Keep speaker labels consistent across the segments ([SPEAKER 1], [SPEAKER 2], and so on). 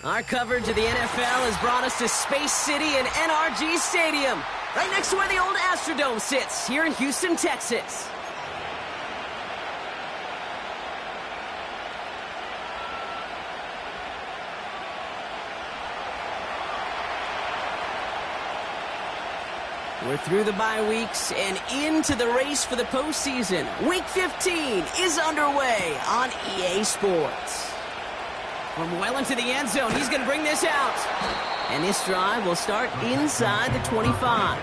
[SPEAKER 1] Our coverage of the NFL has brought us to Space City and NRG Stadium, right next to where the old Astrodome sits, here in Houston, Texas. We're through the bye weeks and into the race for the postseason. Week 15 is underway on EA Sports. From well into the end zone, he's going to bring this out. And this drive will start inside the 25.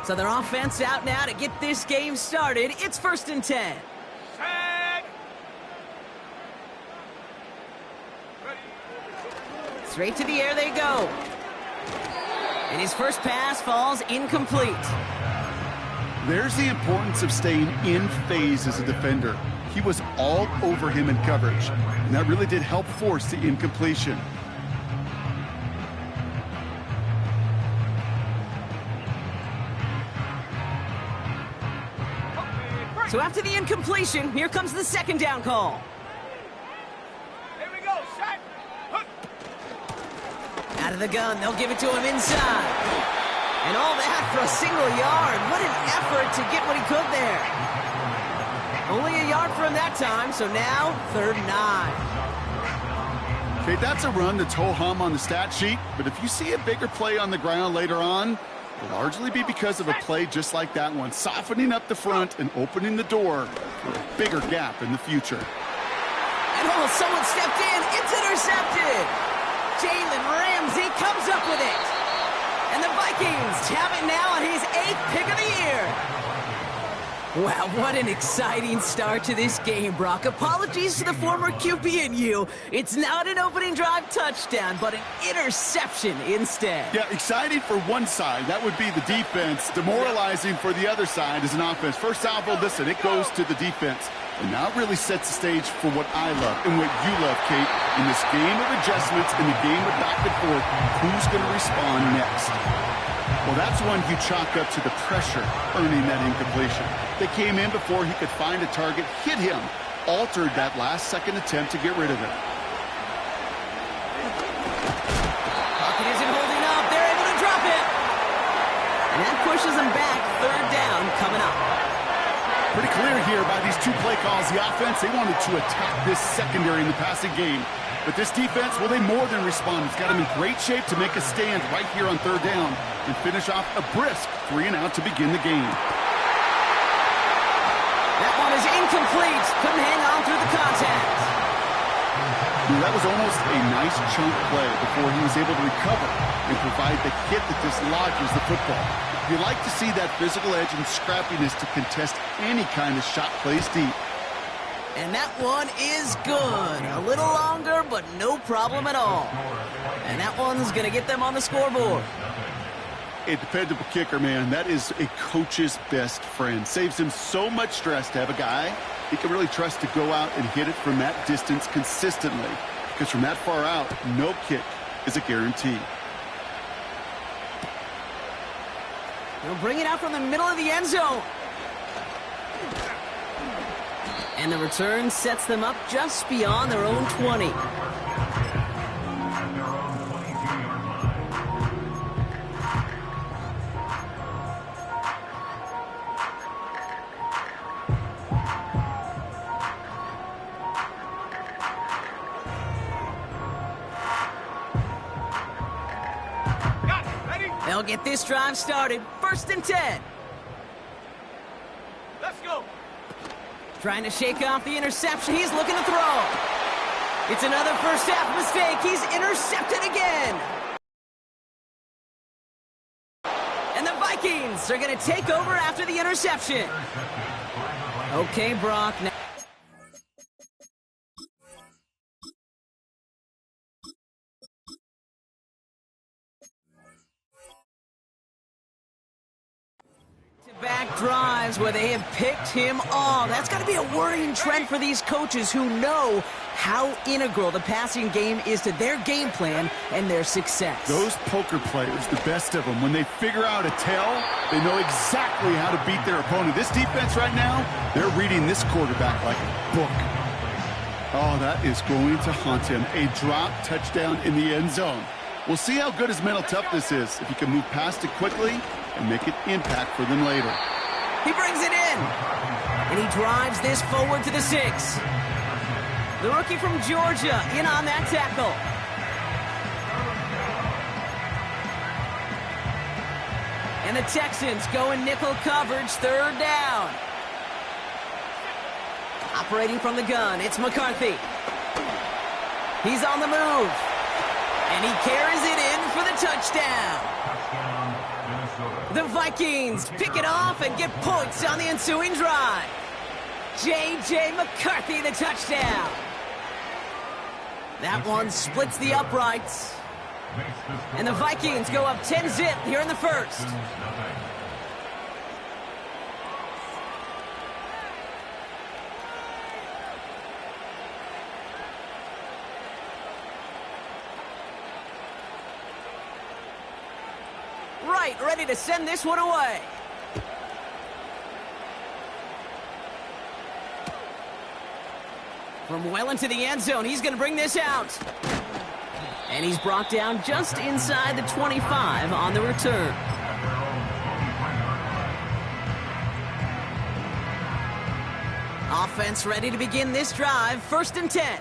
[SPEAKER 1] So their offense out now to get this game started. It's 1st and 10. Straight to the air they go. And his first pass falls incomplete.
[SPEAKER 2] There's the importance of staying in phase as a defender. He was all over him in coverage, and that really did help force the incompletion.
[SPEAKER 1] So after the incompletion, here comes the 2nd down call.
[SPEAKER 3] Here we go, set.
[SPEAKER 1] Out of the gun, they'll give it to him inside. And all that for a single yard. What an effort to get what he could there. Only a yard for him that time, so now 3rd and 9.
[SPEAKER 2] Okay, that's a run that's ho-hum on the stat sheet, but if you see a bigger play on the ground later on, it'll largely be because of a play just like that one, softening up the front and opening the door for a bigger gap in the future.
[SPEAKER 1] And oh, someone stepped in. It's intercepted. Jalen Ramsey comes up with it. And the Vikings have it now on his 8th pick of the year. Wow, what an exciting start to this game, Brock. Apologies to the former QB and you. It's not an opening drive touchdown, but an interception instead.
[SPEAKER 2] Yeah, exciting for one side. That would be the defense. Demoralizing for the other side as an offense. First salvo, listen, it goes to the defense. And now it really sets the stage for what I love and what you love, Kate. In this game of adjustments, in the game of back and forth, who's going to respond next? Well, that's one you chalk up to the pressure earning that incompletion. They came in before he could find a target, hit him, altered that last-second attempt to get rid of it.
[SPEAKER 1] Pocket isn't holding up. They're able to drop it. And that pushes them back. 3rd down coming up.
[SPEAKER 2] Pretty clear here by these 2 play calls. The offense, they wanted to attack this secondary in the passing game. But this defense, well, they more than respond. It's got them in great shape to make a stand right here on 3rd down and finish off a brisk 3 and out to begin the game.
[SPEAKER 1] That one is incomplete. Couldn't hang on through the contact.
[SPEAKER 2] That was almost a nice chunk play before he was able to recover and provide the hit that dislodges the football. You like to see that physical edge and scrappiness to contest any kind of shot plays deep.
[SPEAKER 1] And that one is good. A little longer, but no problem at all. And that one's going to get them on the scoreboard.
[SPEAKER 2] A dependable kicker, man. That is a coach's best friend. Saves him so much stress to have a guy he can really trust to go out and hit it from that distance consistently. Because from that far out, no kick is a guarantee.
[SPEAKER 1] They'll bring it out from the middle of the end zone. And the return sets them up just beyond their own 20. They'll get this drive started. 1st and 10.
[SPEAKER 3] Let's go.
[SPEAKER 1] Trying to shake off the interception. He's looking to throw. It's another first half mistake. He's intercepted again. And the Vikings Texans are going to take over after the interception. Okay, Brock. Now back drives where they have picked him off. That's got to be a worrying trend for these coaches who know how integral the passing game is to their game plan and their success.
[SPEAKER 2] Those poker players, the best of them, when they figure out a tell, they know exactly how to beat their opponent. This defense right now, they're reading this quarterback like a book. Oh, that is going to haunt him. A drop touchdown in the end zone. We'll see how good his mental toughness is, if he can move past it quickly and make an impact for them later.
[SPEAKER 1] He brings it in, and he drives this forward to the 6. The rookie from Georgia in on that tackle. And the Texans go in nickel coverage, 3rd down. Operating from the gun, it's McCarthy. He's on the move. And he carries it in for the touchdown. The Vikings pick it off and get points on the ensuing drive. J.J. McCarthy, the touchdown. That one splits the uprights. And the Vikings go up 10-zip here in the first. Right, ready to send this one away. From well into the end zone, he's going to bring this out. And he's brought down just inside the 25 on the return. Offense ready to begin this drive, 1st and 10.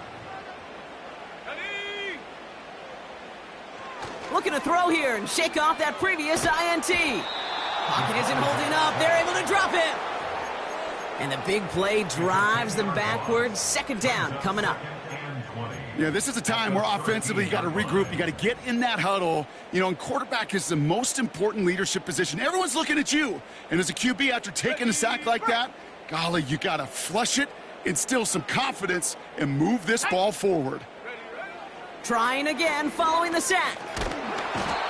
[SPEAKER 1] Looking to throw here and shake off that previous INT. Pocket isn't holding up. They're able to drop him. And the big play drives them backwards. 2nd down coming up.
[SPEAKER 2] Yeah, this is a time where offensively you got to regroup. You got to get in that huddle. You know, and quarterback is the most important leadership position. Everyone's looking at you. And as a QB, after taking a sack like that, golly, you got to flush it, instill some confidence, and move this ball forward.
[SPEAKER 1] Trying again following the sack.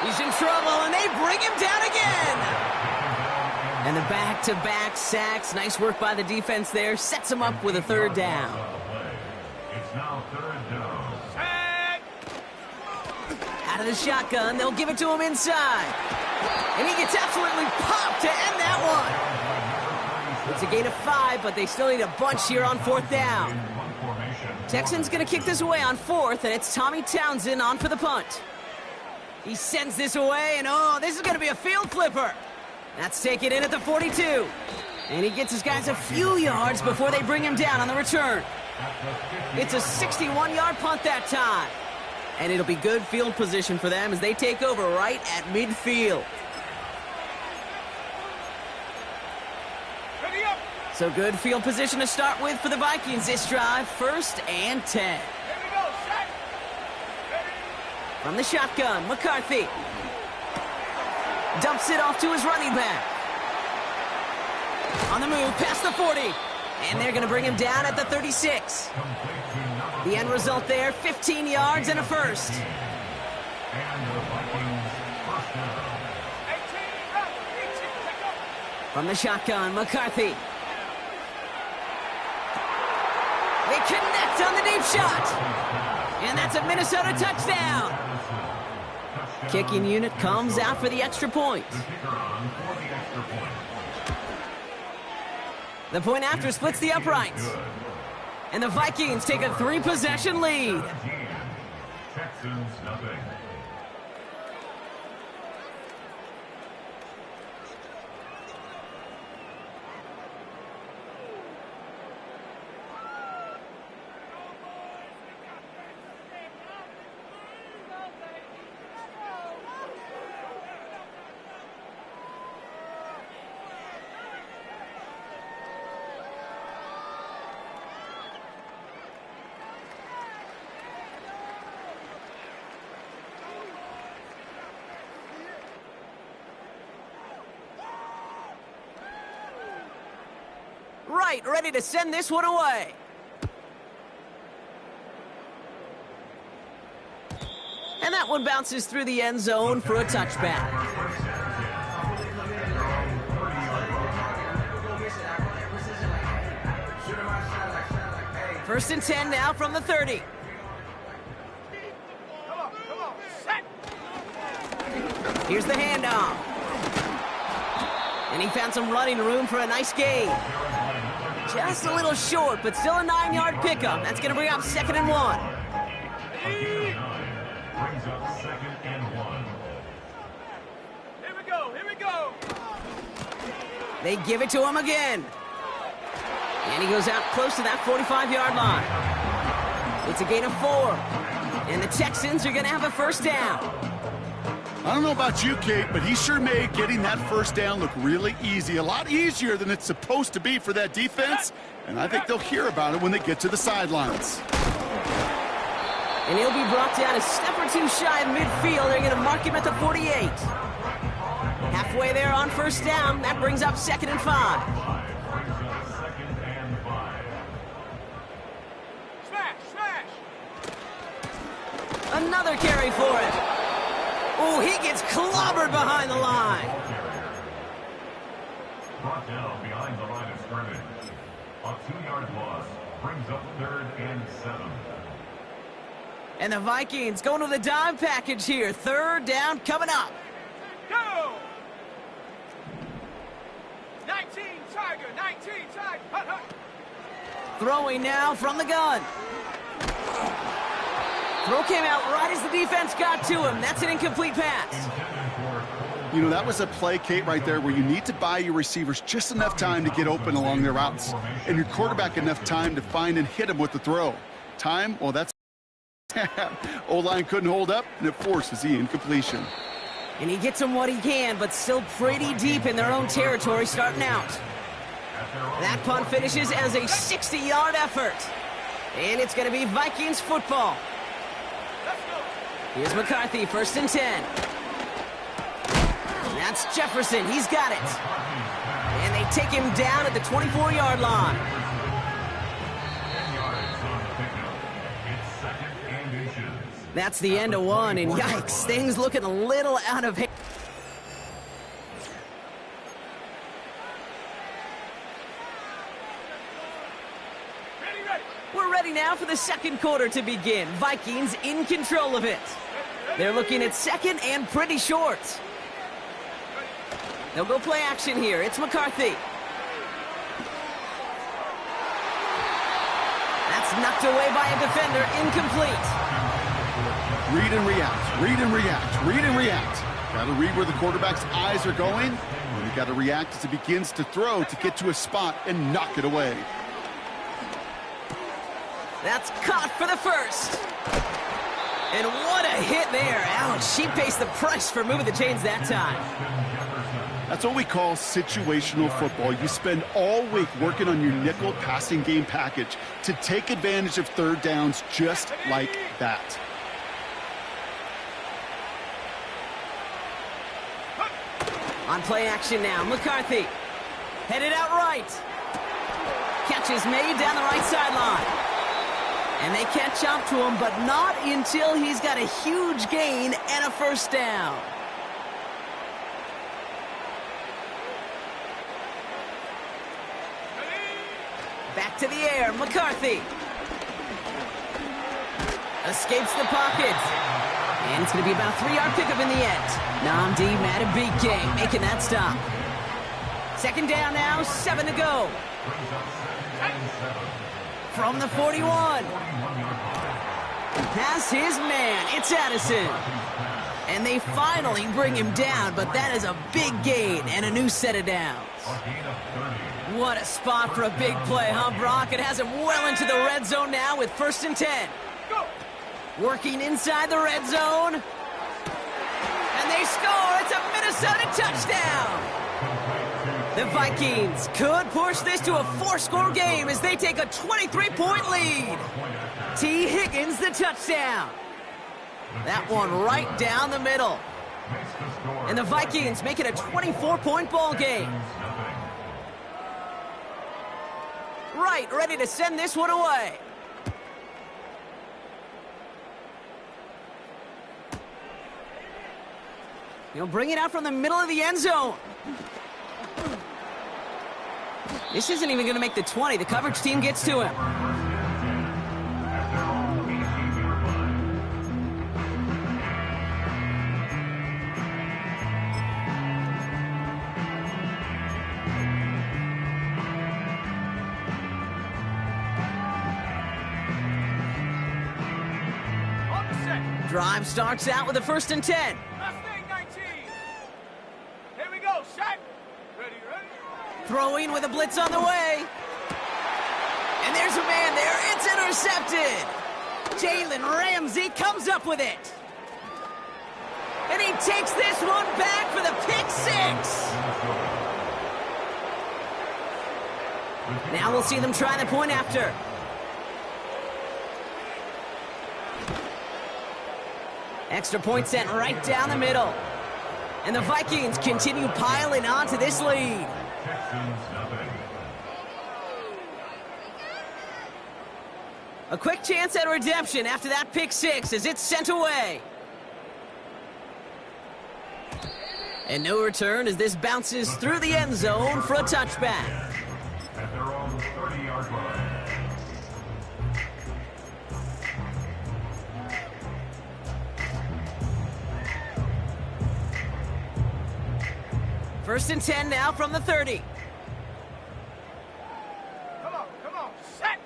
[SPEAKER 1] He's in trouble, and they bring him down again. And the back-to-back sacks. Nice work by the defense there. Sets him up with a 3rd down.
[SPEAKER 3] It's now 3rd down.
[SPEAKER 1] Out of the shotgun, they'll give it to him inside. And he gets absolutely popped to end that one. It's a gain of 5, but they still need a bunch here on 4th down. Texans going to kick this away on 4th, and it's Tommy Townsend on for the punt. He sends this away, and oh, this is going to be a field flipper. That's taken in at the 42. And he gets his guys a few yards before they bring him down on the return. It's a 61-yard punt that time. And it'll be good field position for them as they take over right at midfield. So good field position to start with for the Vikings this drive. 1st and 10. From the shotgun, McCarthy dumps it off to his running back. On the move, past the 40. And they're going to bring him down at the 36. The end result there, 15 yards and a 1st. From the shotgun, McCarthy. They connect on the deep shot. And that's a Minnesota touchdown. Kicking unit comes out for the extra point. The point after splits the uprights. And the Vikings take a 3-possession lead.
[SPEAKER 3] Texans nothing.
[SPEAKER 1] right, ready to send this one away. And that one bounces through the end zone for a touchback. First and 10 now from the 30. Here's the handoff. And he found some running room for a nice gain. Just a little short, but still a 9-yard pickup. That's going to bring up 2nd and 1.
[SPEAKER 3] Brings up 2nd and 1.
[SPEAKER 4] Here we go.
[SPEAKER 1] They give it to him again. And he goes out close to that 45-yard line. It's a gain of 4. And the Texans are going to have a first down.
[SPEAKER 2] I don't know about you, Kate, but he sure made getting that first down look really easy. A lot easier than it's supposed to be for that defense. And I think they'll hear about it when they get to the sidelines.
[SPEAKER 1] And he'll be brought down a step or two shy of midfield. They're going to mark him at the 48. Halfway there on first down. That brings up 2nd and 5. Another carry for it. Oh, he gets clobbered behind the line.
[SPEAKER 3] Brought down behind the line of scrimmage. A 2-yard loss brings up 3rd and 7.
[SPEAKER 1] And the Vikings going to the dime package here. 3rd down coming up.
[SPEAKER 4] Go! 19 Tiger, 19 Tiger. Hut, hut.
[SPEAKER 1] Throwing now from the gun. Throw came out right as the defense got to him. That's an incomplete pass.
[SPEAKER 2] You know, that was a play, Kate, right there where you need to buy your receivers just enough time to get open along their routes. And your quarterback enough time to find and hit him with the throw. Time, well, that's... O-line couldn't hold up, and it forces the incompletion.
[SPEAKER 1] And he gets them what he can, but still pretty deep in their own territory starting out. That punt finishes as a 60-yard effort. And it's going to be Vikings football. Here's McCarthy, 1st and 10. That's Jefferson. He's got it. And they take him down at the 24-yard line. That's the end of 1, and yikes, things looking a little out of hand. We're ready now for the 2nd quarter to begin. Vikings in control of it. They're looking at 2nd and pretty short. They'll go play action here. It's McCarthy. That's knocked away by a defender. Incomplete.
[SPEAKER 2] Read and react, read and react, read and react. Got to read where the quarterback's eyes are going. And you got to react as he begins to throw to get to a spot and knock it away.
[SPEAKER 1] That's caught for the first. And what a hit there. Ouch, she pays the price for moving the chains that time.
[SPEAKER 2] That's what we call situational football. You spend all week working on your nickel passing game package to take advantage of 3rd downs just like that.
[SPEAKER 1] On play action now, McCarthy. Headed out right. Catch is made down the right sideline. And they catch up to him, but not until he's got a huge gain and a first down. Back to the air, McCarthy. Escapes the pocket. And it's going to be about a 3-yard pickup in the end. Namdi Matabike making that stop. 2nd down now, 7 to go. From the 41. Past his man, it's Addison. And they finally bring him down, but that is a big gain and a new set of downs. What a spot for a big play, huh, Brock? It has him well into the red zone now with 1st and 10. Working inside the red zone. And they score. It's a Minnesota touchdown. The Vikings could push this to a 4-score game as they take a 23-point lead. T. Higgins, the touchdown. That one right down the middle. And the Vikings make it a 24-point ball game. Right, ready to send this one away. He'll bring it out from the middle of the end zone. This isn't even going to make the 20. The coverage team gets to him. Drive starts out with a 1st and 10.
[SPEAKER 4] Mustang 19. Here we go, set. Ready.
[SPEAKER 1] Throwing with a blitz on the way. And there's a man there. It's intercepted. Jalen Ramsey comes up with it. And he takes this one back for the pick 6. Now we'll see them try the point after. Extra point sent right down the middle. And the Vikings continue piling onto this lead. A quick chance at redemption after that pick 6 as it's sent away. And no return as this bounces through the end zone for a touchback.
[SPEAKER 3] At their own 30-yard line.
[SPEAKER 1] First and 10 now from the 30.
[SPEAKER 4] Come on, set.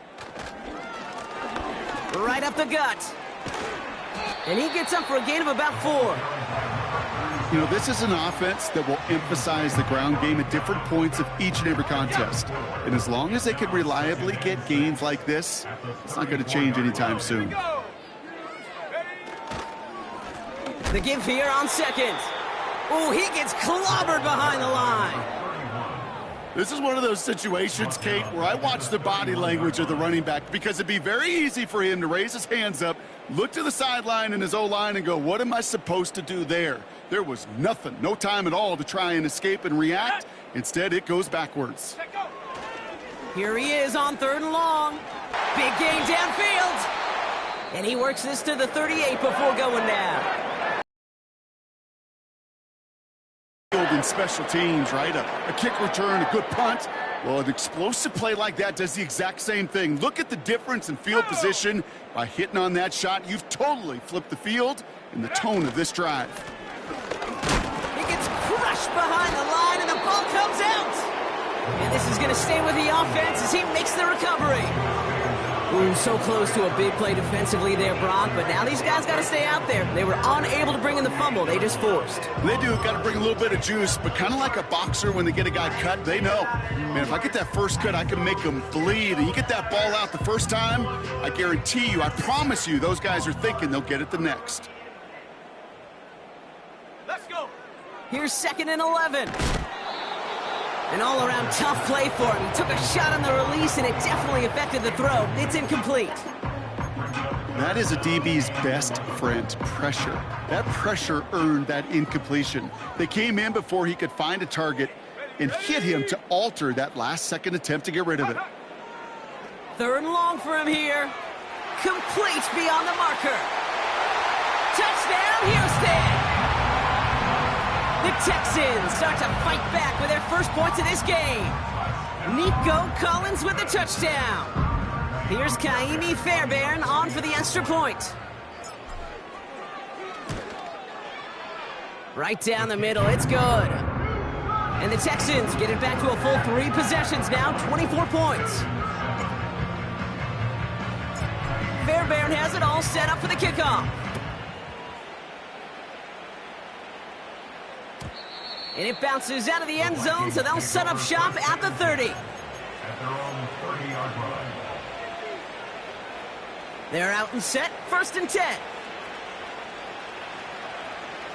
[SPEAKER 1] Right up the gut. And he gets up for a gain of about 4.
[SPEAKER 2] You know, this is an offense that will emphasize the ground game at different points of each and every contest. And as long as they can reliably get gains like this, it's not going to change anytime soon.
[SPEAKER 4] Go.
[SPEAKER 1] The give here on 2nd. Oh, he gets clobbered behind the line.
[SPEAKER 2] This is one of those situations, Kate, where I watch the body language of the running back because it'd be very easy for him to raise his hands up, look to the sideline in his O-line and go, what am I supposed to do there? There was nothing, no time at all to try and escape and react. Instead, it goes backwards.
[SPEAKER 1] Here he is on 3rd and long. Big gain downfield. And he works this to the 38 before going down.
[SPEAKER 2] In special teams, right? A kick return, a good punt. Well, an explosive play like that does the exact same thing. Look at the difference in field position. By hitting on that shot, you've totally flipped the field and the tone of this drive.
[SPEAKER 1] He gets crushed behind the line, and the ball comes out. And this is going to stay with the offense as he makes the recovery. Ooh, so close to a big play defensively there, Brock, but now these guys got to stay out there. They were unable to bring in the fumble. They just forced.
[SPEAKER 2] They do. Got to bring a little bit of juice, but kind of like a boxer when they get a guy cut, they know. Man, if I get that first cut, I can make them bleed. And you get that ball out the first time, I guarantee you, I promise you, those guys are thinking they'll get it the next.
[SPEAKER 4] Let's go.
[SPEAKER 1] Here's 2nd and 11. An all-around tough play for him. He took a shot on the release, and it definitely affected the throw. It's incomplete.
[SPEAKER 2] That is a DB's best friend, pressure. That pressure earned that incompletion. They came in before he could find a target and hit him to alter that last-second attempt to get rid of it.
[SPEAKER 1] 3rd and long for him here. Complete beyond the marker. Touchdown, Houston! The Texans start to fight back with their first points of this game. Nico Collins with the touchdown. Here's Kaimi Fairbairn on for the extra point. Right down the middle, it's good. And the Texans get it back to a full 3 possessions now, 24 points. Fairbairn has it all set up for the kickoff. And it bounces out of the end zone, so they'll set up shop at the 30.
[SPEAKER 3] At their own 30-yard line.
[SPEAKER 1] They're out and set, 1st and 10.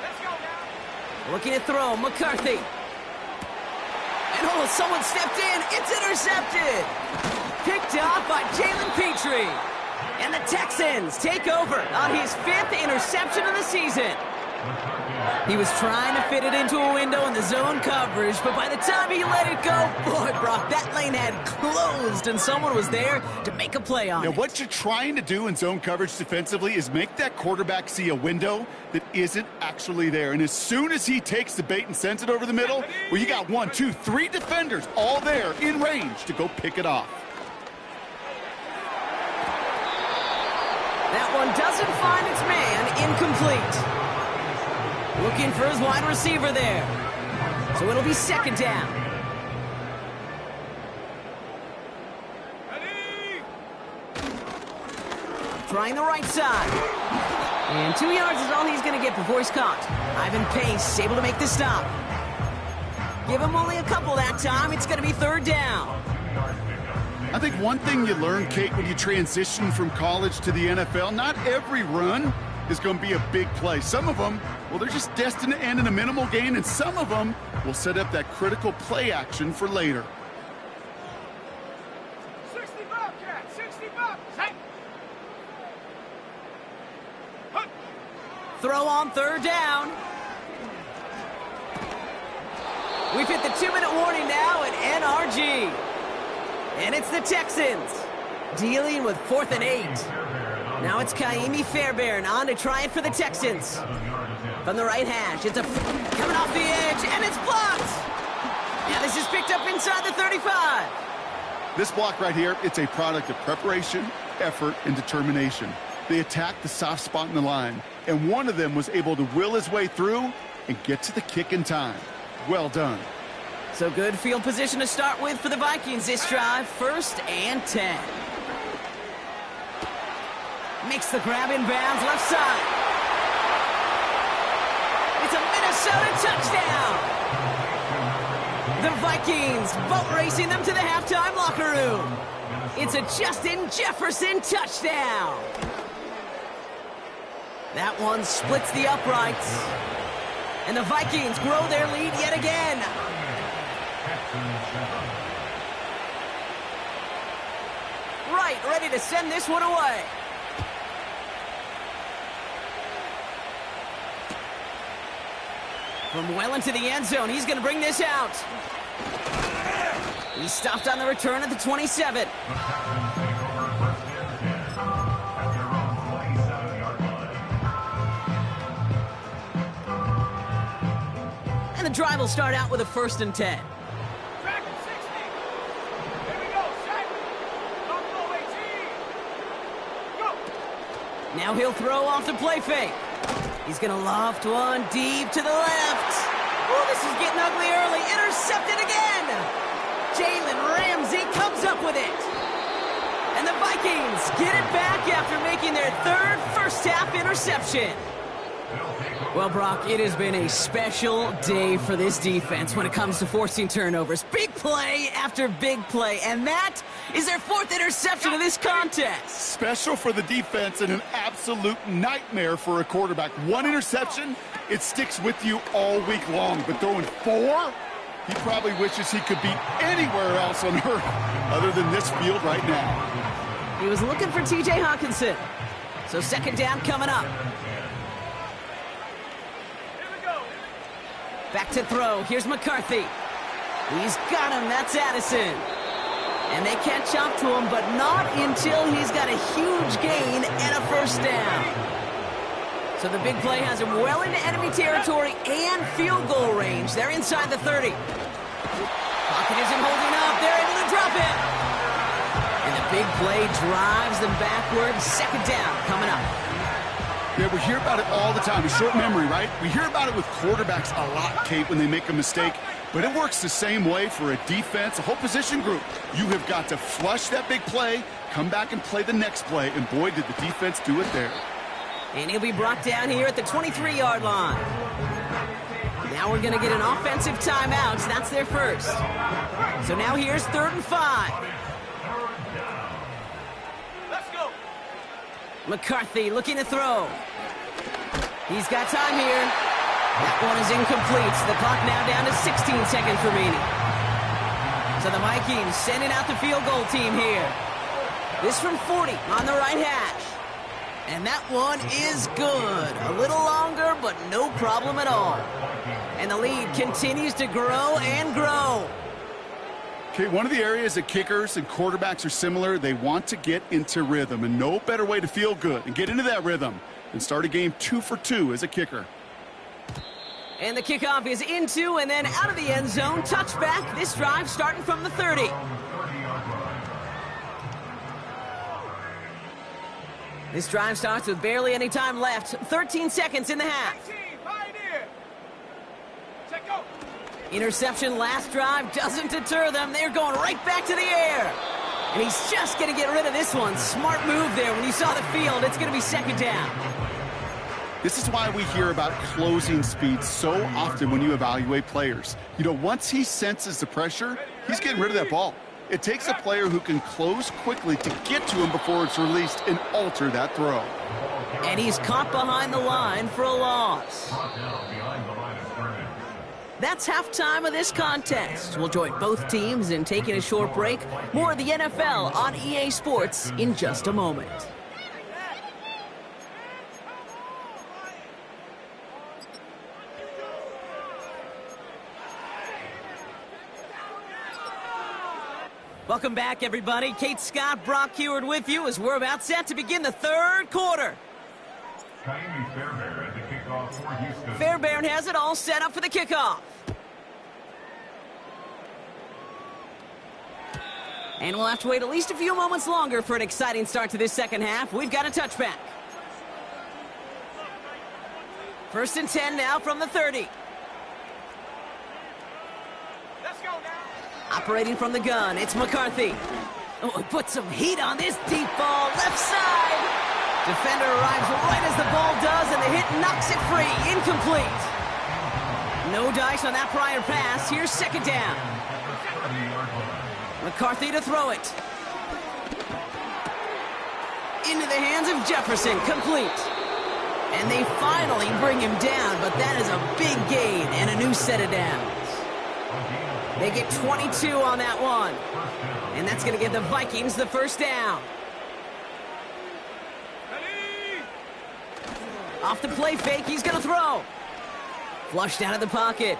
[SPEAKER 4] Let's go now.
[SPEAKER 1] Looking to throw, McCarthy. And oh, someone stepped in, it's intercepted. Picked off by Jalen Petrie. And the Texans take over on his 5th interception of the season. He was trying to fit it into a window in the zone coverage, but by the time he let it go, boy, Brock, that lane had closed, and someone was there to make a play on it.
[SPEAKER 2] Now, what you're trying to do in zone coverage defensively is make that quarterback see a window that isn't actually there. And as soon as he takes the bait and sends it over the middle, well, you got 1, 2, 3 defenders all there in range to go pick it off.
[SPEAKER 1] That one doesn't find its man, incomplete. Looking for his wide receiver there. So it'll be second down.
[SPEAKER 4] Ready?
[SPEAKER 1] Trying the right side. And 2 yards is all he's going to get before he's caught. Ivan Pace able to make the stop. Give him only a couple that time. It's going to be third down.
[SPEAKER 2] I think one thing you learn, Kate, when you transition from college to the NFL, not every run is going to be a big play. Some of them, well, they're just destined to end in a minimal gain, and some of them will set up that critical play action for later.
[SPEAKER 4] 60 Bobcat, 60 Bob. Hey. Huh.
[SPEAKER 1] Throw on third down. We've hit the 2-minute warning now at NRG. And it's the Texans dealing with 4th and 8. Now it's Kaimi Fairbairn on to try it for the Texans. From the right hash, it's coming off the edge, and it's blocked. Now this is picked up inside the 35.
[SPEAKER 2] This block right here, it's a product of preparation, effort, and determination. They attacked the soft spot in the line, and one of them was able to will his way through and get to the kick in time. Well done.
[SPEAKER 1] So good field position to start with for the Vikings this drive. 1st and 10. Makes the grab in bounds, left side. It's a Minnesota touchdown. The Vikings boat racing them to the halftime locker room. It's a Justin Jefferson touchdown. That one splits the uprights. And the Vikings grow their lead yet again. Right, ready to send this one away. From well into the end zone, he's going to bring this out. He stopped on the return at the 27. And the drive will start out with a 1st and 10.
[SPEAKER 4] Track at 60. Here we go, set. Don't go, 18. Go.
[SPEAKER 1] Now he'll throw off the play fake. He's going to loft one deep to the left. Oh, this is getting ugly early. Intercepted again. Jalen Ramsey comes up with it. And the Vikings get it back after making their 3rd first-half interception. Well, Brock, it has been a special day for this defense when it comes to forcing turnovers. Big play after big play, and that is their 4th interception of this contest.
[SPEAKER 2] Special for the defense and an absolute nightmare for a quarterback. 1 interception, it sticks with you all week long, but throwing 4, he probably wishes he could be anywhere else on earth other than this field right now.
[SPEAKER 1] He was looking for T.J. Hawkinson. So second down coming up. Back to throw. Here's McCarthy. He's got him. That's Addison. And they catch up to him, but not until he's got a huge gain and a 1st down. So the big play has him well into enemy territory and field goal range. They're inside the 30. Pocket isn't holding up. They're able to drop it. And the big play drives them backwards. Second down coming up.
[SPEAKER 2] Yeah, we hear about it all the time. A short memory, right? We hear about it with quarterbacks a lot, Kate, when they make a mistake. But it works the same way for a defense, a whole position group. You have got to flush that big play, come back and play the next play, and boy, did the defense do it there.
[SPEAKER 1] And he'll be brought down here at the 23-yard line. Now we're going to get an offensive timeout. That's their first. So now here's 3rd and 5.
[SPEAKER 4] Let's go.
[SPEAKER 1] McCarthy looking to throw. He's got time here. That one is incomplete. The clock now down to 16 seconds remaining. So the Vikings sending out the field goal team here. This from 40 on the right hash. And that one is good. A little longer, but but no problem at all. And the lead continues to grow and grow.
[SPEAKER 2] Okay, one of the areas that kickers and quarterbacks are similar, they want to get into rhythm, and no better way to feel good and get into that rhythm than start a game 2 for 2 as a kicker.
[SPEAKER 1] And the kickoff is into and then out of the end zone. Touchback. This drive starting from the 30. This drive starts with barely any time left. 13 seconds in the half. Interception last drive doesn't deter them. They're going right back to the air. And he's just going to get rid of this one. Smart move there when you saw the field. It's going to be second down.
[SPEAKER 2] This is why we hear about closing speed so often when you evaluate players. You know, once he senses the pressure, he's getting rid of that ball. It takes a player who can close quickly to get to him before it's released and alter that throw.
[SPEAKER 1] And he's caught behind the line for a loss. That's halftime of this contest. We'll join both teams in taking a short break. More of the NFL on EA Sports in just a moment. Welcome back, everybody. Kate Scott, Brock Heward with you as we're about set to begin the third quarter. Fairbairn has it all set up for the kickoff. And we'll have to wait at least a few moments longer for an exciting start to this second half. We've got a touchback. 1st and 10 now from the 30.
[SPEAKER 4] Let's go now.
[SPEAKER 1] Operating from the gun, it's McCarthy. Oh, put some heat on this deep ball, left side. Defender arrives right as the ball does, and the hit knocks it free. Incomplete. No dice on that prior pass. Here's second down. McCarthy to throw it. Into the hands of Jefferson. Complete. And they finally bring him down, but that is a big gain and a new set of downs. They get 22 on that one. And that's going to give the Vikings the first down. Off the play fake, he's going to throw. Flushed out of the pocket.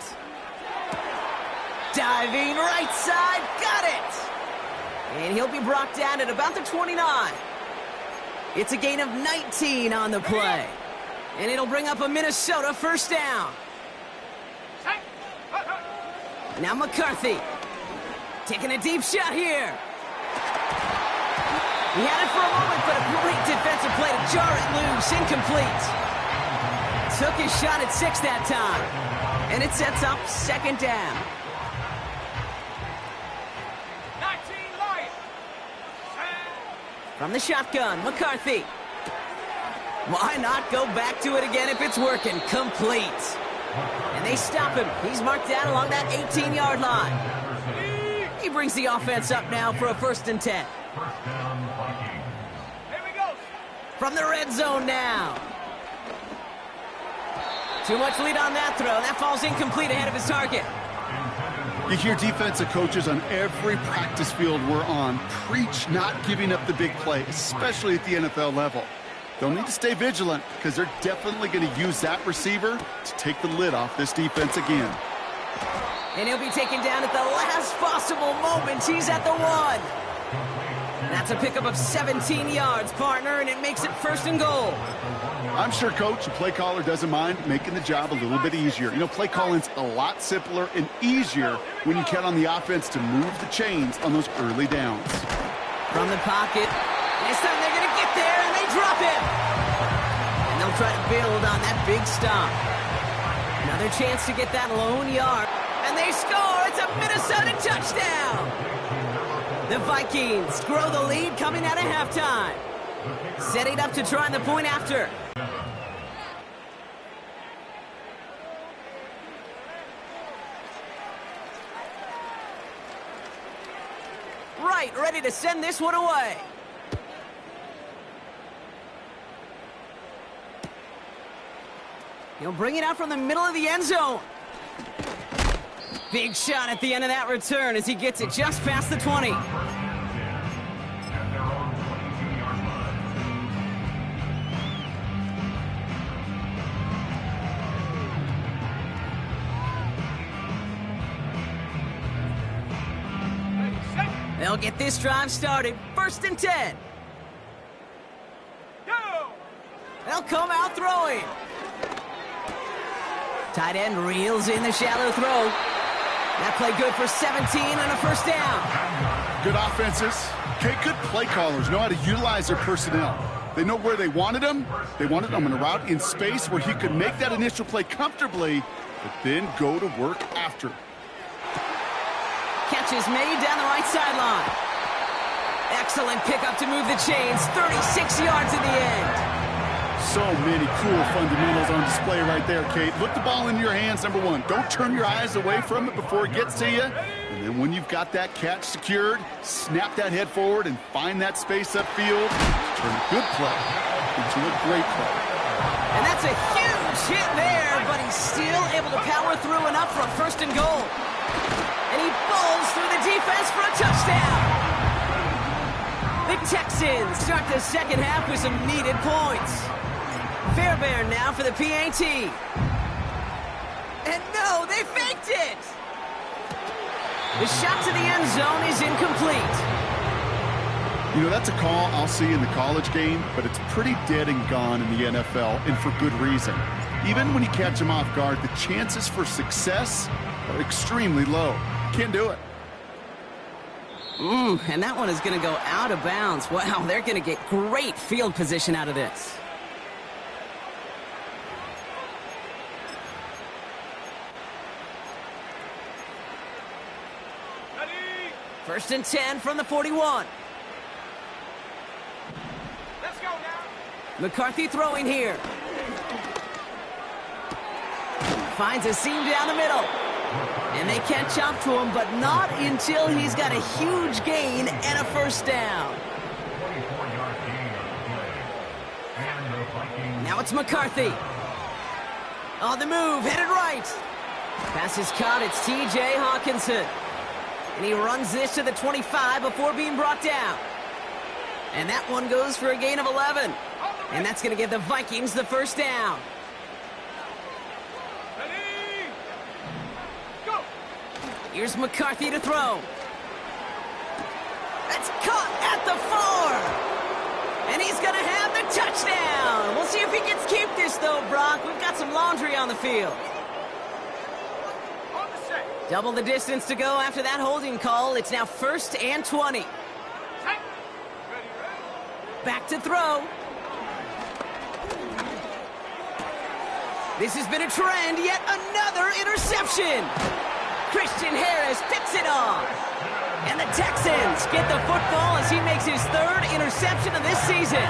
[SPEAKER 1] Diving right side, got it. And he'll be brought down at about the 29. It's a gain of 19 on the play. And it'll bring up a Minnesota first down. Now McCarthy, taking a deep shot here. He had it for a moment, but a great defensive play to jar it loose. Incomplete. Took his shot at 6 that time. And it sets up second down.
[SPEAKER 4] 19 Lions.
[SPEAKER 1] From the shotgun, McCarthy. Why not go back to it again if it's working? Complete. And they stop him. He's marked down along that 18-yard line. He brings the offense up now for a 1st and 10.
[SPEAKER 4] Here we go.
[SPEAKER 1] From the red zone now. Too much lead on that throw. That falls incomplete ahead of his target.
[SPEAKER 2] You hear defensive coaches on every practice field we're on preach not giving up the big play, especially at the NFL level. They'll need to stay vigilant because they're definitely going to use that receiver to take the lid off this defense again.
[SPEAKER 1] And he'll be taken down at the last possible moment. He's at the 1. That's a pickup of 17 yards, partner, and it makes it 1st and goal.
[SPEAKER 2] I'm sure coach, the play caller, doesn't mind making the job a little bit easier. You know, play calling's a lot simpler and easier when you count on the offense to move the chains on those early downs.
[SPEAKER 1] From the pocket. This time they're going to get there, and they drop him. And they'll try to build on that big stop. Another chance to get that lone yard. And they score. It's a Minnesota touchdown. The Vikings grow the lead coming out of halftime. Setting up to try the point after. Right, ready to send this one away. He'll bring it out from the middle of the end zone. Big shot at the end of that return as he gets it just past the 20. They'll get this drive started. 1st and 10.
[SPEAKER 4] Go!
[SPEAKER 1] They'll come out throwing. Tight end reels in the shallow throw. That play good for 17 and a 1st down.
[SPEAKER 2] Good offenses. Okay, good play callers know how to utilize their personnel. They know where they wanted him. They wanted him on a route in space where he could make that initial play comfortably, but then go to work after.
[SPEAKER 1] Catch is made down the right sideline. Excellent pickup to move the chains. 36 yards in the end.
[SPEAKER 2] So many cool fundamentals on display right there, Kate. Look the ball in your hands, number one. Don't turn your eyes away from it before it gets to you. And then when you've got that catch secured, snap that head forward and find that space upfield. Turn a good play into a great play.
[SPEAKER 1] And that's a huge hit there, but he's still able to power through and up for a 1st and goal. And he bowls through the defense for a touchdown. The Texans start the 2nd half with some needed points. Fairbairn now for the PAT. And no, they faked it! The shot to the end zone is incomplete.
[SPEAKER 2] You know, that's a call I'll see in the college game, but it's pretty dead and gone in the NFL, and for good reason. Even when you catch them off guard, the chances for success are extremely low. Can't do it.
[SPEAKER 1] And that one is going to go out of bounds. Wow, they're going to get great field position out of this.
[SPEAKER 4] Ready?
[SPEAKER 1] 1st and 10 from the 41.
[SPEAKER 4] Let's go now.
[SPEAKER 1] McCarthy throwing here. Finds a seam down the middle. And they catch up to him, but not until he's got a huge gain and a 1st down.
[SPEAKER 3] 24-yard gain on the play. And the Vikings.
[SPEAKER 1] Now it's McCarthy. On the move, headed right. Pass is caught, it's T.J. Hawkinson. And he runs this to the 25 before being brought down. And that one goes for a gain of 11. And that's going to give the Vikings the 1st down.
[SPEAKER 4] Ready? Go!
[SPEAKER 1] Here's McCarthy to throw. That's caught at the 4. And he's going to have the touchdown. We'll see if he gets keep this, though, Brock. We've got some laundry on the field.
[SPEAKER 4] On the set.
[SPEAKER 1] Double the distance to go after that holding call. It's now 1st and 20.
[SPEAKER 4] Set. Ready, ready.
[SPEAKER 1] Back to throw. This has been a trend, yet another interception. Christian Harris picks it off. And the Texans get the football as he makes his 3rd interception of this season.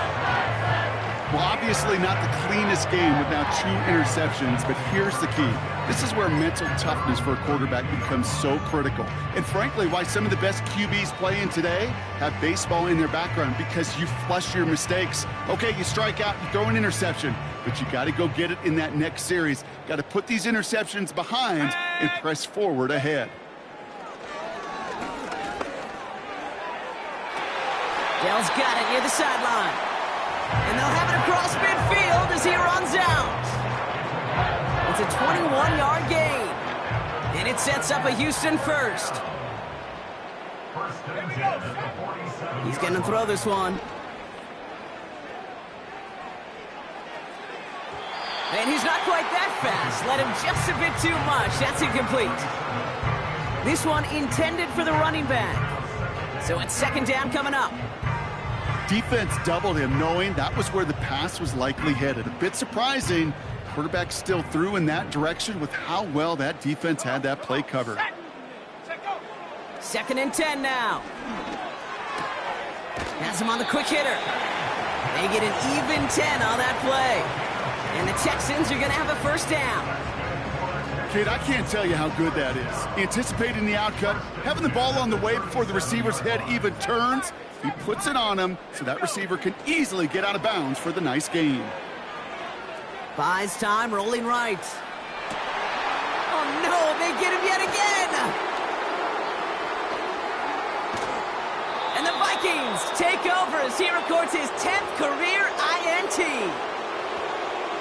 [SPEAKER 2] Well, obviously not the cleanest game without 2 interceptions, but here's the key. This is where mental toughness for a quarterback becomes so critical. And frankly, why some of the best QBs playing today have baseball in their background, because you flush your mistakes. Okay, you strike out, you throw an interception, but you got to go get it in that next series. Got to put these interceptions behind and press forward ahead.
[SPEAKER 1] Dell's got it near the sideline. And they'll have it across midfield as he runs out. It's a 21-yard gain. And it sets up a Houston 1st.
[SPEAKER 3] First and 10 at the 47.
[SPEAKER 1] He's going to throw this one. And he's not quite that fast. Let him just a bit too much. That's incomplete. This one intended for the running back. So it's 2nd down coming up.
[SPEAKER 2] Defense doubled him, knowing that was where the pass was likely headed. A bit surprising. Quarterback still threw in that direction with how well that defense had that play covered.
[SPEAKER 4] Set, go.
[SPEAKER 1] 2nd and 10 now. Has him on the quick hitter. They get an even 10 on that play. And the Texans are going to have a 1st down.
[SPEAKER 2] Kid, I can't tell you how good that is. Anticipating the outcut, having the ball on the way before the receiver's head even turns. He puts it on him so that receiver can easily get out of bounds for the nice gain.
[SPEAKER 1] Buys time, rolling right. Oh, no, they get him yet again. And the Vikings take over as he records his 10th career INT.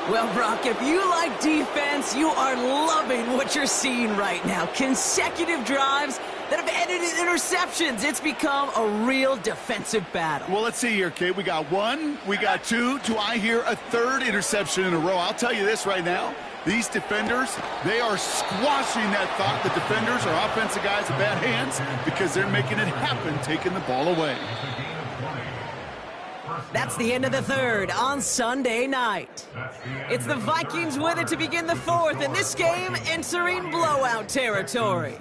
[SPEAKER 1] Well, Brock, if you like defense, you are loving what you're seeing right now. Consecutive drives that have ended in interceptions. It's become a real defensive battle.
[SPEAKER 2] Well, let's see here, Kate. We got one, we got two. Do I hear a third interception in a row? I'll tell you this right now. These defenders, they are squashing that thought. The defenders are offensive guys with bad hands because they're making it happen, taking the ball away.
[SPEAKER 1] That's the end of the third on Sunday night. It's the Vikings with it to begin the fourth, and this game entering blowout territory.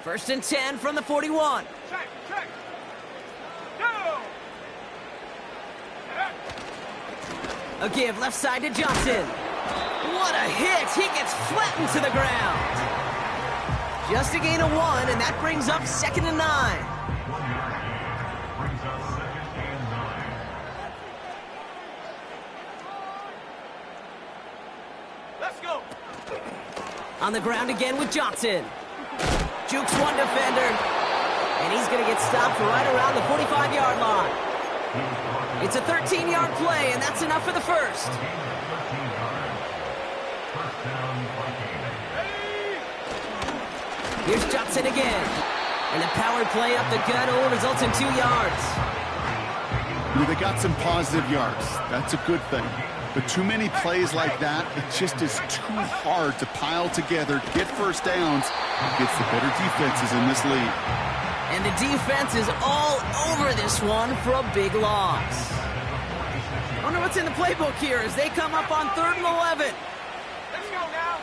[SPEAKER 1] First and 10 from the 41.
[SPEAKER 4] Check, check. Go!
[SPEAKER 1] A give left side to Johnson. What a hit! He gets flattened to the ground. Just a gain of 1, and that brings up 2nd and 9.
[SPEAKER 3] Brings up 2nd and 9.
[SPEAKER 4] Let's go!
[SPEAKER 1] On the ground again with Johnson. Jukes one defender, and he's going to get stopped right around the 45-yard line. It's a 13-yard play, and that's enough for the first. Here's Johnson again. And the power play up the gut only results in 2 yards.
[SPEAKER 2] They got some positive yards. That's a good thing. But too many plays like that, it just is too hard to pile together, get first downs, against the better defenses in this league.
[SPEAKER 1] And the defense is all over this one for a big loss. I wonder what's in the playbook here as they come up on 3rd and 11.
[SPEAKER 4] Let's go now!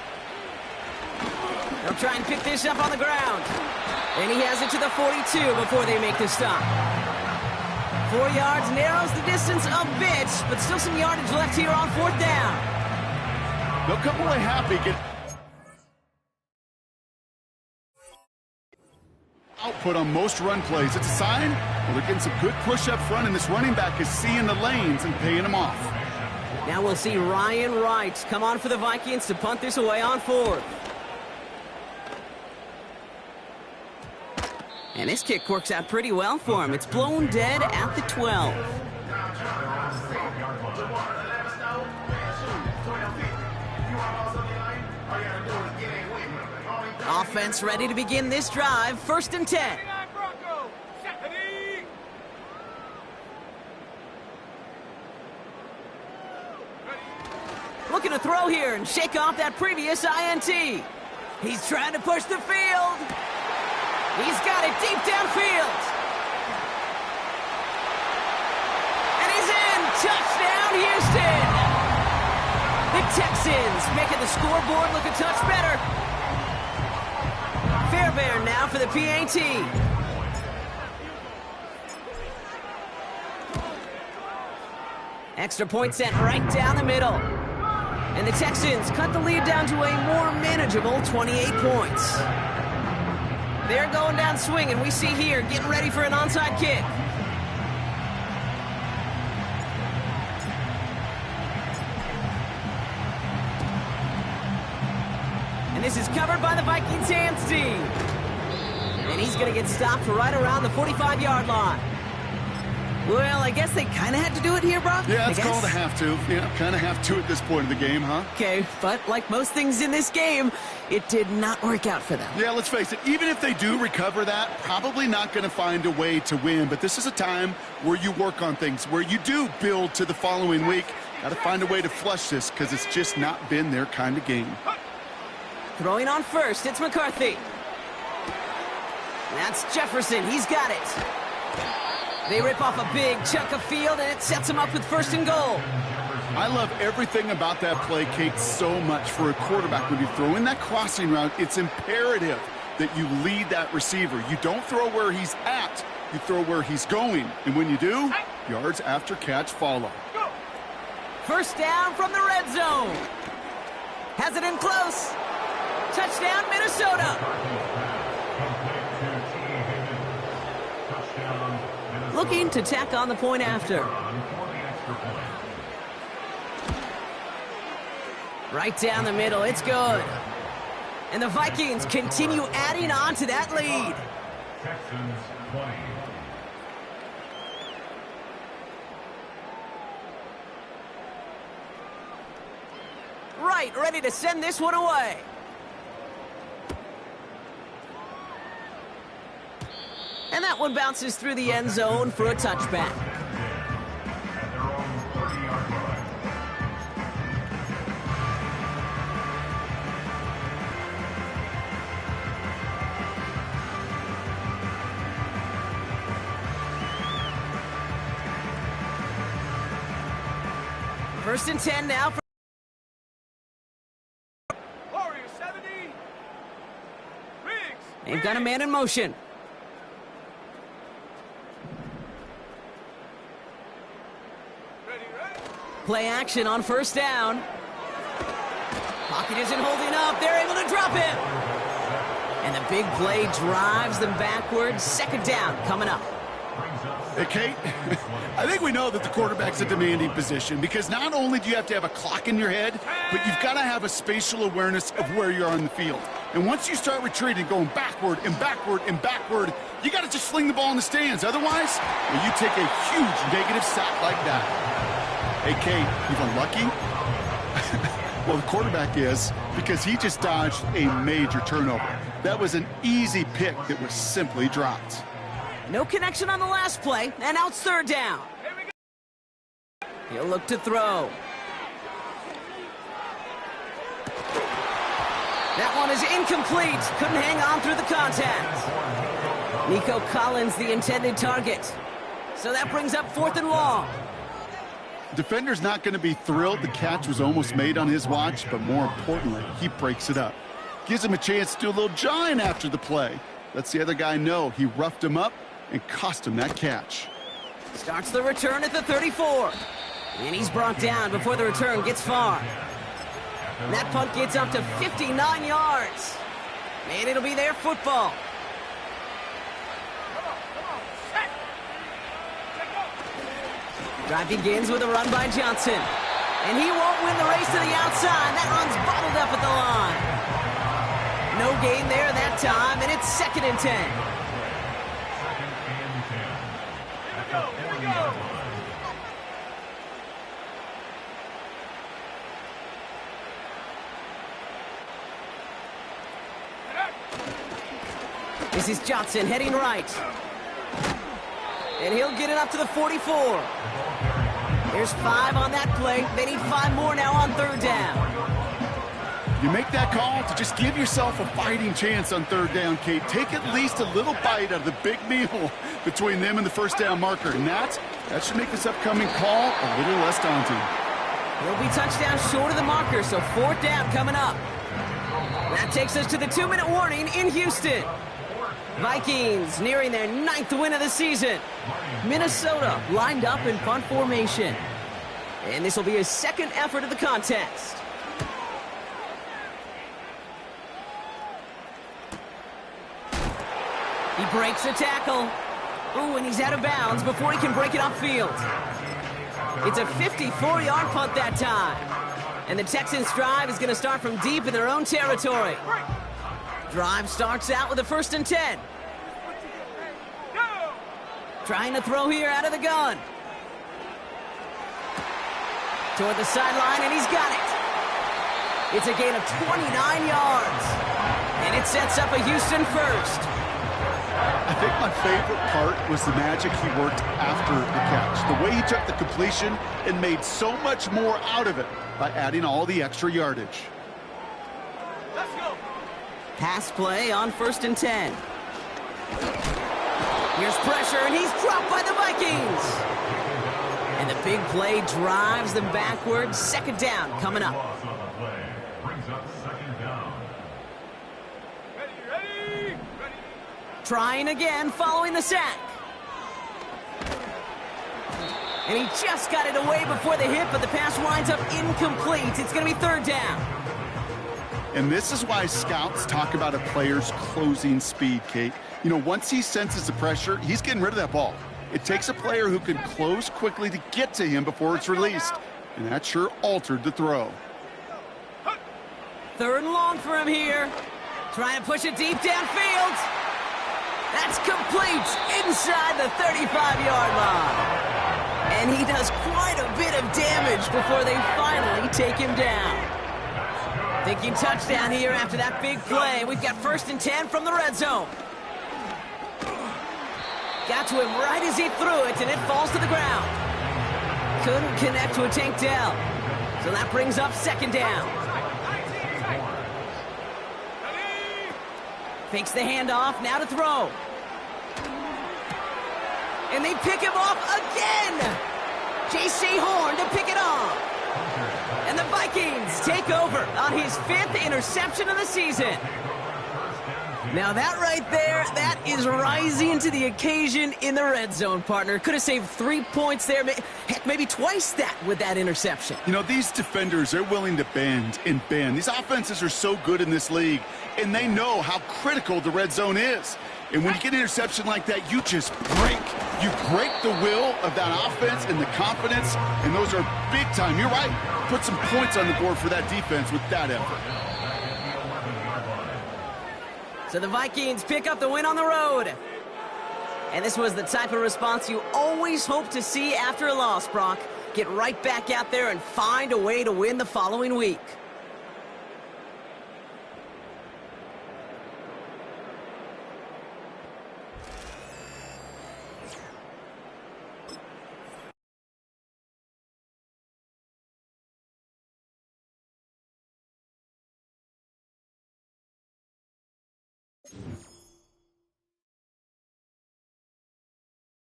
[SPEAKER 1] They'll try and pick this up on the ground. And he has it to the 42 before they make the stop. 4 yards narrows the distance a bit, but still some yardage left here on 4th down.
[SPEAKER 2] They'll come away happy. Output on most run plays. It's a sign. Well, they're getting some good push up front, and this running back is seeing the lanes and paying them off.
[SPEAKER 1] Now we'll see Ryan Wright come on for the Vikings to punt this away on 4th. And this kick works out pretty well for him. It's blown dead at the 12. Offense ready to begin this drive. 1st and 10. Looking to throw here and shake off that previous INT. He's trying to push the field. He's got it deep downfield. And he's in. Touchdown, Houston. The Texans making the scoreboard look a touch better. Fairbairn now for the PAT. Extra point sent right down the middle. And the Texans cut the lead down to a more manageable 28 points. They're going down swinging. We see here getting ready for an onside kick. And this is covered by the Vikings hands team. And he's going to get stopped right around the 45-yard line. Well, I guess they kind of had to do it here, Brock.
[SPEAKER 2] Yeah, it's called a have to. Yeah, kind of have to at this point in the game, huh?
[SPEAKER 1] Okay, but like most things in this game, it did not work out for them.
[SPEAKER 2] Yeah, let's face it. Even if they do recover that, probably not going to find a way to win. But this is a time where you work on things, where you do build to the following week. Got to find a way to flush this because it's just not been their kind of game.
[SPEAKER 1] Throwing on first, it's McCarthy. That's Jefferson. He's got it. They rip off a big chunk of field, and it sets them up with 1st and goal.
[SPEAKER 2] I love everything about that play, Kate, so much for a quarterback. When you throw in that crossing route, it's imperative that you lead that receiver. You don't throw where he's at, you throw where he's going. And when you do, yards after catch follow.
[SPEAKER 1] 1st down from the red zone. Has it in close. Touchdown, Minnesota. Looking to tack on the point after. Right down the middle, it's good. And the Vikings continue adding on to that lead.
[SPEAKER 3] Texans 20.
[SPEAKER 1] Right, ready to send this one away. And that one bounces through the end zone for a touchback.
[SPEAKER 3] At their own 30-yard line.
[SPEAKER 1] First and 10 now.
[SPEAKER 4] Warrior 70. Riggs.
[SPEAKER 1] They've got a man in motion.
[SPEAKER 4] Ready, ready.
[SPEAKER 1] Play action on first down. Pocket isn't holding up. They're able to drop him. And the big play drives them backwards. Second down coming up.
[SPEAKER 2] Hey, Kate, I think we know that the quarterback's a demanding position because not only do you have to have a clock in your head, but you've got to have a spatial awareness of where you are on the field. And once you start retreating, going backward and backward and backward, you got to just sling the ball in the stands. Otherwise, well, you take a huge negative sack like that. Hey, Kate, you've unlucky? Well, the quarterback is because he just dodged a major turnover. That was an easy pick that was simply dropped.
[SPEAKER 1] No connection on the last play, and now it's third down.
[SPEAKER 4] Here we go.
[SPEAKER 1] He'll look to throw. That one is incomplete. Couldn't hang on through the contact. Nico Collins, the intended target. So that brings up fourth and long.
[SPEAKER 2] Defender's not going to be thrilled the catch was almost made on his watch, but more importantly, he breaks it up. Gives him a chance to do a little jawing after the play. Lets the other guy know he roughed him up and cost him that catch.
[SPEAKER 1] Starts the return at the 34. And he's brought down before the return gets far. And that punt gets up to 59 yards. And it'll be their football.
[SPEAKER 4] Come on. Set. Let go.
[SPEAKER 1] Drive begins with a run by Johnson. And he won't win the race to the outside. That run's bottled up at the line. No gain there that time, and it's second and 10.
[SPEAKER 3] Second and 10. At the 40-yard line.
[SPEAKER 1] This is Johnson heading right. And he'll get it up to the 44. There's 5 on that play. They need 5 more now on third down.
[SPEAKER 2] You make that call to just give yourself a fighting chance on third down, Kate. Take at least a little bite out of the big meal between them and the first down marker. And that should make this upcoming call a little less daunting.
[SPEAKER 1] He'll be touchdown short of the marker, so fourth down coming up. That takes us to the 2-minute warning in Houston. Vikings nearing their 9th win of the season. Minnesota lined up in punt formation. And this will be his second effort of the contest. He breaks a tackle. Ooh, and he's out of bounds before he can break it upfield. It's a 54-yard punt that time. And the Texans' drive is going to start from deep in their own territory. Drive starts out with a first and 10.
[SPEAKER 4] Go.
[SPEAKER 1] Trying to throw here out of the gun. Toward the sideline, and he's got it. It's a gain of 29 yards. And it sets up a Houston first.
[SPEAKER 2] I think my favorite part was the magic he worked after the catch. The way he took the completion and made so much more out of it by adding all the extra yardage.
[SPEAKER 4] Let's go.
[SPEAKER 1] Pass play on first and 10. Here's pressure, and he's dropped by the Vikings. And the big play drives them backwards. Second down coming up.
[SPEAKER 3] Loss on the play brings up second down.
[SPEAKER 4] Ready.
[SPEAKER 1] Trying again following the sack. And he just got it away before the hit, but the pass winds up incomplete. It's going to be third down.
[SPEAKER 2] And this is why scouts talk about a player's closing speed, Kate. You know, once he senses the pressure, he's getting rid of that ball. It takes a player who can close quickly to get to him before it's released. And that sure altered the throw.
[SPEAKER 1] Third and long for him here. Trying to push it deep downfield. That's complete inside the 35-yard line. And he does quite a bit of damage before they finally take him down. Thinking touchdown here after that big play. We've got 1st and 10 from the red zone. Got to him right as he threw it, and it falls to the ground. Couldn't connect to a Tank Dell. So that brings up 2nd down. Fakes the handoff, now to throw. And they pick him off again. J.C. Horn to pick it off. And the Vikings take over on his 5th interception of the season. Now that right there, that is rising to the occasion in the red zone, partner. Could have saved 3 points there. Heck, maybe twice that with that interception.
[SPEAKER 2] You know, these defenders, they're willing to bend and bend. These offenses are so good in this league, and they know how critical the red zone is. And when you get an interception like that, you just break. You break the will of that offense and the confidence, and those are big time. You're right. Put some points on the board for that defense with that effort.
[SPEAKER 1] So the Vikings pick up the win on the road. And this was the type of response you always hope to see after a loss, Brock. Get right back out there and find a way to win the following week.